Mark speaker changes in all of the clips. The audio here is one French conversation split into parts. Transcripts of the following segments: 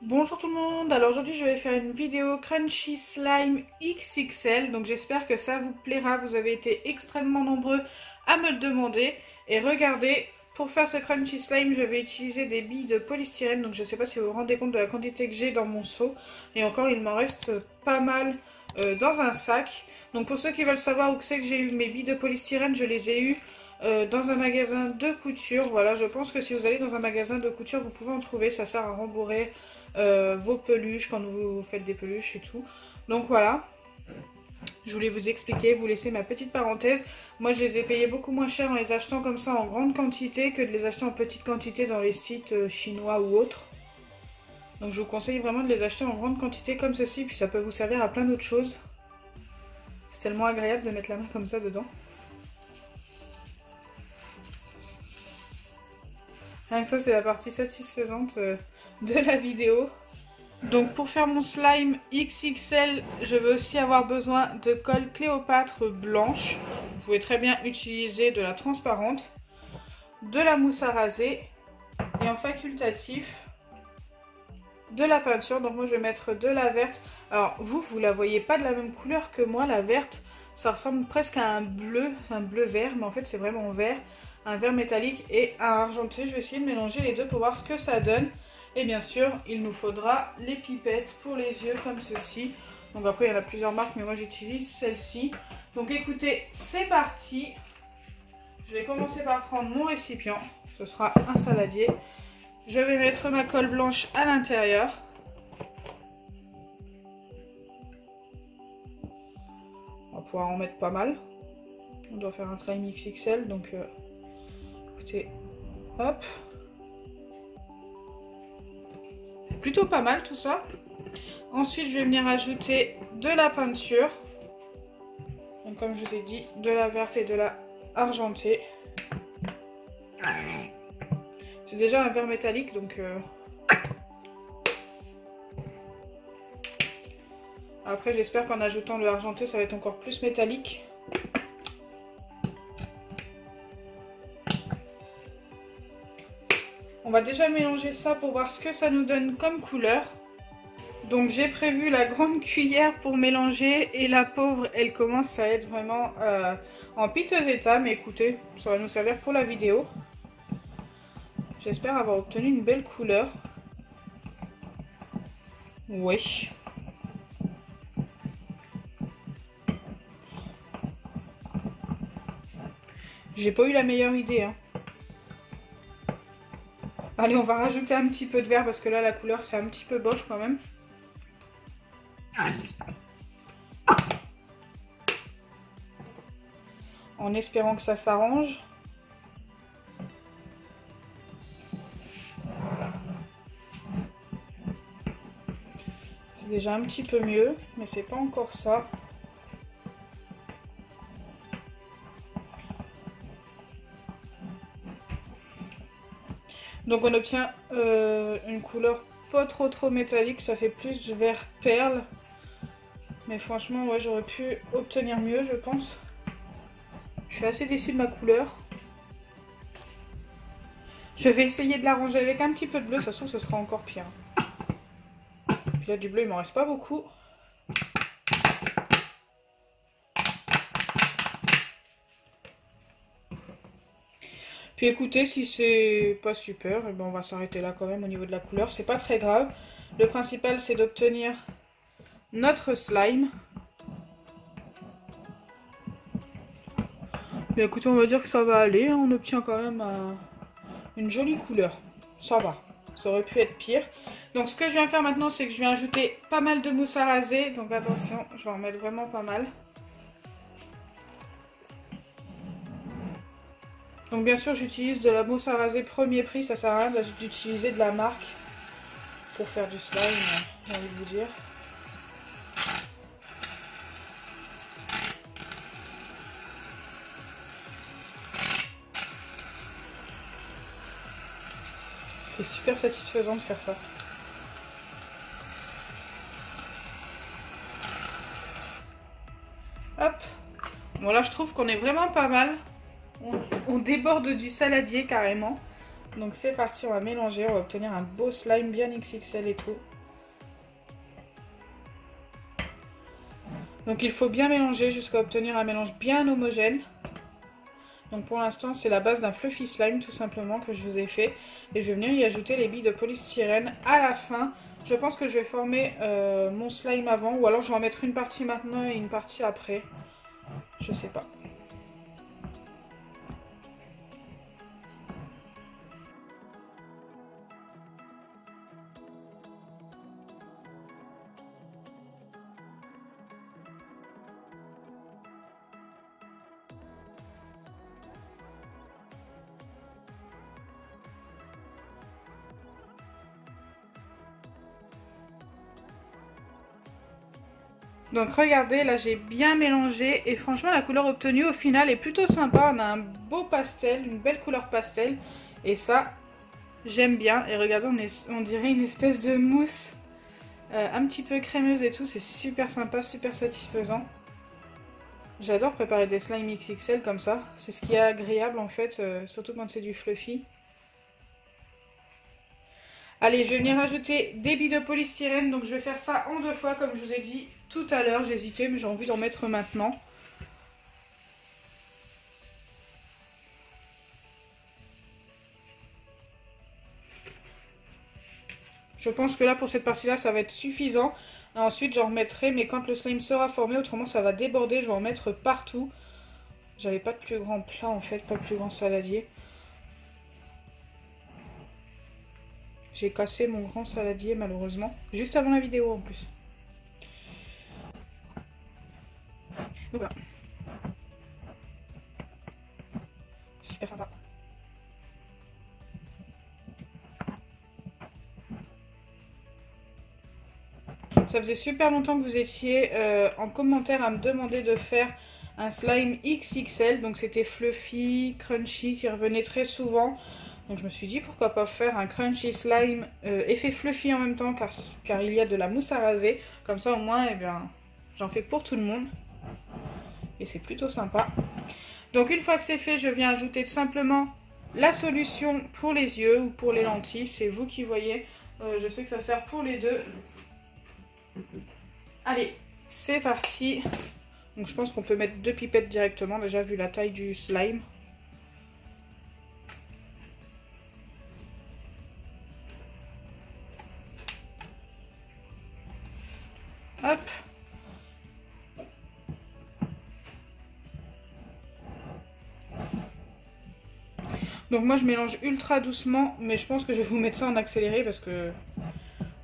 Speaker 1: Bonjour tout le monde, alors aujourd'hui je vais faire une vidéo Crunchy Slime XXL, donc j'espère que ça vous plaira, vous avez été extrêmement nombreux à me le demander. Et regardez, pour faire ce Crunchy Slime je vais utiliser des billes de polystyrène, donc je ne sais pas si vous vous rendez compte de la quantité que j'ai dans mon seau. Et encore il m'en reste pas mal dans un sac. Donc pour ceux qui veulent savoir où c'est que j'ai eu mes billes de polystyrène, je les ai eues dans un magasin de couture. Voilà, je pense que si vous allez dans un magasin de couture, vous pouvez en trouver, ça sert à rembourrer vos peluches quand vous faites des peluches et tout. Donc voilà, je voulais vous expliquer, vous laisser ma petite parenthèse. Moi je les ai payés beaucoup moins cher en les achetant comme ça en grande quantité que de les acheter en petite quantité dans les sites chinois ou autres. Donc je vous conseille vraiment de les acheter en grande quantité comme ceci, puis ça peut vous servir à plein d'autres choses. C'est tellement agréable de mettre la main comme ça dedans. Rien que ça, c'est la partie satisfaisante de la vidéo. Donc pour faire mon slime XXL, je vais aussi avoir besoin de colle Cléopâtre blanche. Vous pouvez très bien utiliser de la transparente, de la mousse à raser et en facultatif, de la peinture. Donc moi je vais mettre de la verte. Alors vous la voyez pas de la même couleur que moi, la verte. Ça ressemble presque à un bleu vert, mais en fait c'est vraiment vert. Un vert métallique et un argenté. Je vais essayer de mélanger les deux pour voir ce que ça donne. Et bien sûr, il nous faudra les pipettes pour les yeux comme ceci. Donc après, il y en a plusieurs marques, mais moi j'utilise celle-ci. Donc écoutez, c'est parti. Je vais commencer par prendre mon récipient. Ce sera un saladier. Je vais mettre ma colle blanche à l'intérieur. On va pouvoir en mettre pas mal. On doit faire un slime XXL, donc écoutez, hop. Plutôt pas mal tout ça. Ensuite je vais venir ajouter de la peinture. Donc comme je vous ai dit, de la verte et de la argentée. C'est déjà un vert métallique donc après j'espère qu'en ajoutant le argenté ça va être encore plus métallique. On va déjà mélanger ça pour voir ce que ça nous donne comme couleur. Donc j'ai prévu la grande cuillère pour mélanger et la pauvre elle commence à être vraiment en piteux état. Mais écoutez, ça va nous servir pour la vidéo. J'espère avoir obtenu une belle couleur. Oui. J'ai pas eu la meilleure idée hein. Allez, on va rajouter un petit peu de vert parce que là, la couleur, c'est un petit peu bof quand même. En espérant que ça s'arrange. C'est déjà un petit peu mieux, mais c'est pas encore ça. Donc on obtient une couleur pas trop métallique, ça fait plus vert perle. Mais franchement, ouais, j'aurais pu obtenir mieux, je pense. Je suis assez déçue de ma couleur. Je vais essayer de l'arranger avec un petit peu de bleu, ça se trouve ce sera encore pire. Puis là du bleu il m'en reste pas beaucoup. Puis écoutez, si c'est pas super, eh ben on va s'arrêter là quand même au niveau de la couleur, c'est pas très grave. Le principal c'est d'obtenir notre slime. Mais écoutez, on va dire que ça va aller, on obtient quand même une jolie couleur. Ça va, ça aurait pu être pire. Donc ce que je viens faire maintenant, c'est que je viens ajouter pas mal de mousse à raser. Donc attention, je vais en mettre vraiment pas mal. Donc bien sûr j'utilise de la mousse à raser premier prix, ça sert à rien d'utiliser de la marque pour faire du slime, j'ai envie de vous dire. C'est super satisfaisant de faire ça. Hop. Bon là je trouve qu'on est vraiment pas mal. On déborde du saladier carrément. Donc c'est parti, on va mélanger, on va obtenir un beau slime bien XXL et tout. Donc il faut bien mélanger jusqu'à obtenir un mélange bien homogène. Donc pour l'instant c'est la base d'un fluffy slime tout simplement que je vous ai fait. Et je vais venir y ajouter les billes de polystyrène à la fin. Je pense que je vais former mon slime avant, ou alors je vais en mettre une partie maintenant et une partie après. Je sais pas. Donc regardez, là j'ai bien mélangé et franchement la couleur obtenue au final est plutôt sympa. On a un beau pastel, une belle couleur pastel et ça j'aime bien. Et regardez, on dirait une espèce de mousse un petit peu crémeuse et tout, c'est super sympa, super satisfaisant. J'adore préparer des slimes XXL comme ça, c'est ce qui est agréable en fait, surtout quand c'est du fluffy. Allez, je vais venir rajouter des billes de polystyrène, donc je vais faire ça en 2 fois comme je vous ai dit tout à l'heure. J'hésitais mais j'ai envie d'en mettre maintenant. Je pense que là pour cette partie là ça va être suffisant. Ensuite j'en remettrai mais quand le slime sera formé, autrement ça va déborder, je vais en mettre partout. J'avais pas de plus grand plat en fait, pas de plus grand saladier. J'ai cassé mon grand saladier malheureusement, juste avant la vidéo en plus. Donc voilà. Super sympa. Ça faisait super longtemps que vous étiez en commentaire à me demander de faire un slime XXL. Donc c'était fluffy, crunchy, qui revenait très souvent. Donc je me suis dit pourquoi pas faire un crunchy slime effet fluffy en même temps car il y a de la mousse à raser. Comme ça au moins eh bien, j'en fais pour tout le monde. Et c'est plutôt sympa. Donc une fois que c'est fait, je viens ajouter tout simplement la solution pour les yeux ou pour les lentilles. C'est vous qui voyez. Je sais que ça sert pour les deux. Allez, c'est parti. Donc je pense qu'on peut mettre 2 pipettes directement déjà vu la taille du slime. Hop. Donc moi je mélange ultra doucement, mais je pense que je vais vous mettre ça en accéléré parce que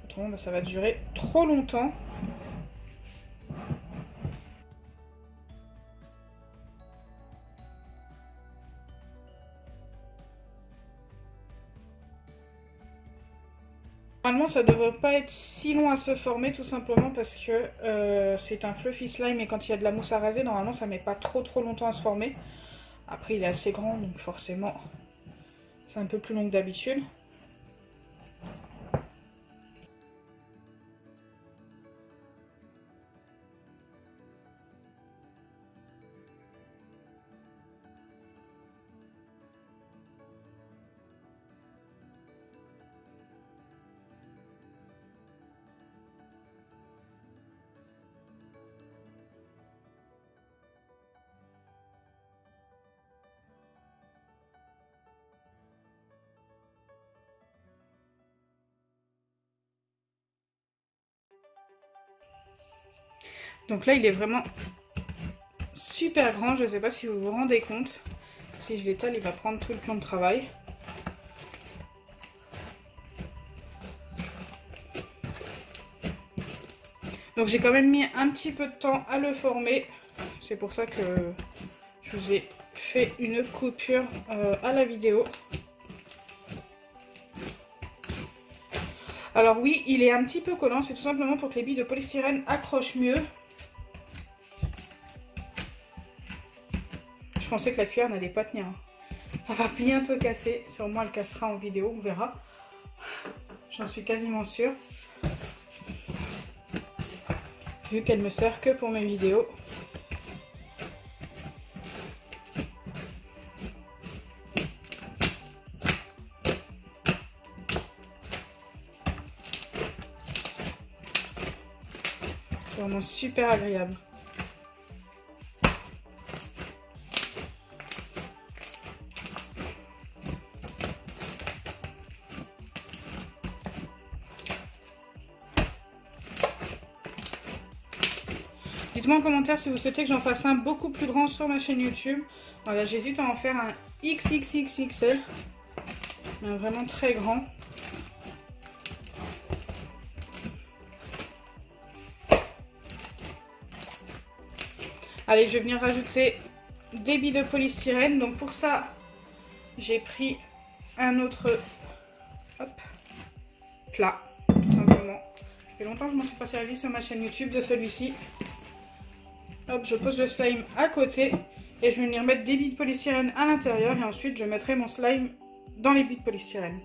Speaker 1: autrement bah, ça va durer trop longtemps. Normalement ça devrait pas être si long à se former tout simplement parce que c'est un fluffy slime et quand il y a de la mousse à raser normalement ça met pas trop longtemps à se former. Après il est assez grand donc forcément c'est un peu plus long que d'habitude. Donc là il est vraiment super grand, je ne sais pas si vous vous rendez compte. Si je l'étale il va prendre tout le plan de travail. Donc j'ai quand même mis un petit peu de temps à le former. C'est pour ça que je vous ai fait une coupure à la vidéo. Alors oui, il est un petit peu collant, c'est tout simplement pour que les billes de polystyrène accrochent mieux. Je pensais que la cuillère n'allait pas tenir. Elle va bientôt casser. Sûrement elle cassera en vidéo, on verra. J'en suis quasiment sûre. Vu qu'elle me sert que pour mes vidéos. C'est vraiment super agréable. Dites-moi en commentaire si vous souhaitez que j'en fasse un beaucoup plus grand sur ma chaîne YouTube. Voilà, j'hésite à en faire un XXXXL. Un vraiment très grand. Allez, je vais venir rajouter des billes de polystyrène. Donc pour ça, j'ai pris un autre plat, tout simplement. Ça fait longtemps que je ne m'en suis pas servi sur ma chaîne YouTube de celui-ci. Hop, je pose le slime à côté et je vais venir mettre des billes de polystyrène à l'intérieur et ensuite je mettrai mon slime dans les billes de polystyrène.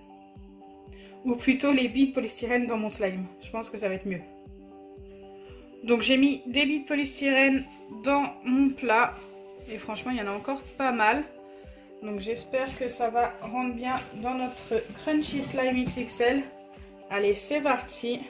Speaker 1: Ou plutôt les billes de polystyrène dans mon slime. Je pense que ça va être mieux. Donc j'ai mis des billes de polystyrène dans mon plat et franchement il y en a encore pas mal. Donc j'espère que ça va rendre bien dans notre Crunchy Slime XXL. Allez, c'est parti!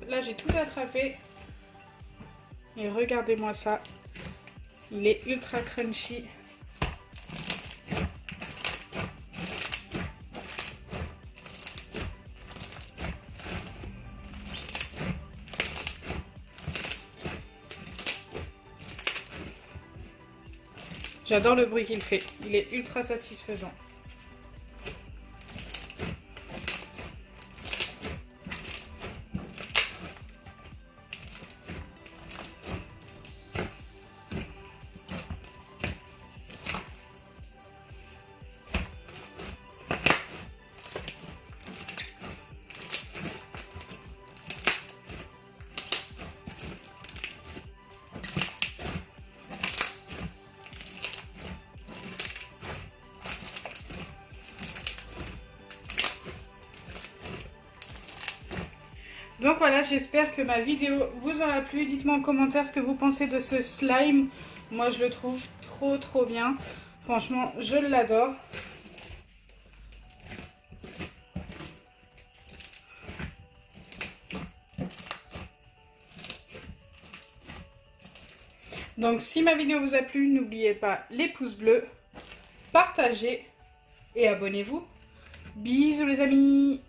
Speaker 1: Là j'ai tout attrapé et regardez-moi ça, il est ultra crunchy. J'adore le bruit qu'il fait, il est ultra satisfaisant. Donc voilà, j'espère que ma vidéo vous aura plu. Dites-moi en commentaire ce que vous pensez de ce slime. Moi, je le trouve trop bien. Franchement, je l'adore. Donc si ma vidéo vous a plu, n'oubliez pas les pouces bleus, partagez et abonnez-vous. Bisous les amis!